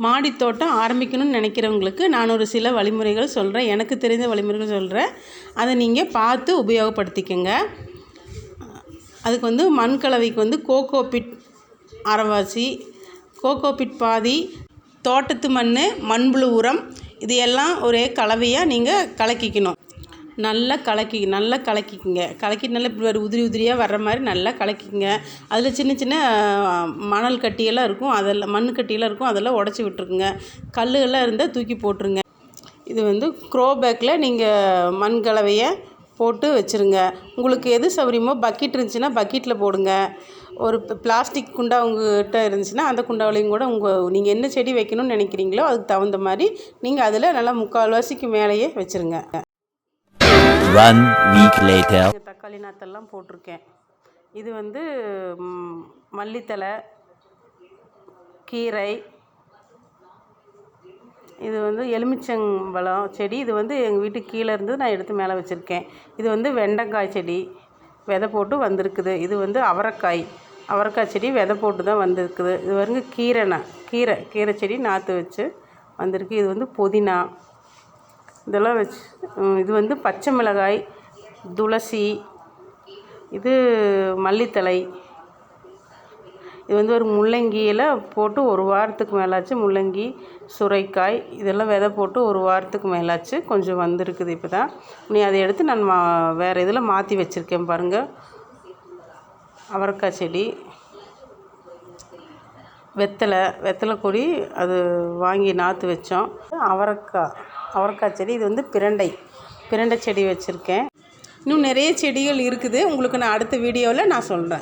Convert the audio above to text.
மாடி தோட்டம் ஆரம்பிக்கணும்னு நினைக்கிறவங்களுக்கு நான் ஒரு சில வழிமுறைகள் சொல்கிறேன். எனக்கு தெரிந்த வழிமுறைகள் சொல்கிறேன். அதை நீங்கள் பார்த்து உபயோகப்படுத்திக்கங்க. அதுக்கு வந்து மண் கலவைக்கு கோகோ பிட் அரைவாசி, கோகோ பிட் பாதி, தோட்டத்து மண், மண்புழு உரம், இது எல்லாம் ஒரே கலவையாக நீங்கள் கலக்கிக்கணும். நல்லா கலக்கிக்குங்க. கலக்கிட்டு நல்லா இப்படி உதிரி உதிரியாக வர்ற மாதிரி நல்லா கலக்கிக்குங்க. அதில் சின்ன சின்ன மணல் கட்டியெல்லாம் இருக்கும், அதெல்லாம் மண் கட்டியெல்லாம் இருக்கும், அதெல்லாம் உடச்சி விட்டுருக்குங்க. கல்லுகள்லாம் இருந்தால் தூக்கி போட்டுருங்க. இது க்ரோ பேக்கில் நீங்கள் மண் கலவையை போட்டு வச்சுருங்க. உங்களுக்கு எது சௌகரியமோ பக்கெட் இருந்துச்சுன்னா பக்கெட்டில் போடுங்க. ஒரு பிளாஸ்டிக் குண்டா உங்கள்கிட்ட இருந்துச்சுன்னா அந்த குண்டாவிலையும் கூட நீங்கள் என்ன செடி வைக்கணும்னு நினைக்கிறீங்களோ அதுக்கு தகுந்த மாதிரி நீங்கள் அதில் நல்லா 3/4வாசிக்கு மேலேயே வச்சுருங்க. 1 week later. தக்காளி நாற்றெல்லாம் போட்டிருக்கேன். இது மல்லித்தலை, கீரை, இது எலுமிச்சம்பழம் செடி. இது எங்கள் வீட்டுக்கு கீழே இருந்து நான் எடுத்து மேலே வச்சுருக்கேன். இது வெண்டைக்காய் செடி விதை போட்டு வந்திருக்குது. இது அவரைக்காய் செடி விதை போட்டு தான் வந்திருக்குது. இது கீரை செடி நாற்று வச்சு வந்திருக்கு. இது புதினா, இதெல்லாம் வச்சு. இது பச்சை மிளகாய், துளசி, இது மல்லித்தலை. இது ஒரு முள்ளங்கியில் போட்டு ஒரு வாரத்துக்கு மேலாச்சு. முள்ளங்கி, சுரைக்காய் இதெல்லாம் விதை போட்டு ஒரு வாரத்துக்கு மேலாச்சு. கொஞ்சம் வந்திருக்குது இப்போ தான். அதை எடுத்து நான் வேறு இதில் மாற்றி வச்சுருக்கேன் பாருங்கள். அவரைக்காய் செடி, வெத்தலை கொடி அது வாங்கி நாற்று வச்சோம். அவரைக்காய் செடி. இது பிரண்டை செடி வச்சுருக்கேன். இன்னும் நிறைய செடிகள் இருக்குது. உங்களுக்கு நான் அடுத்த வீடியோவில் நான் சொல்கிறேன்.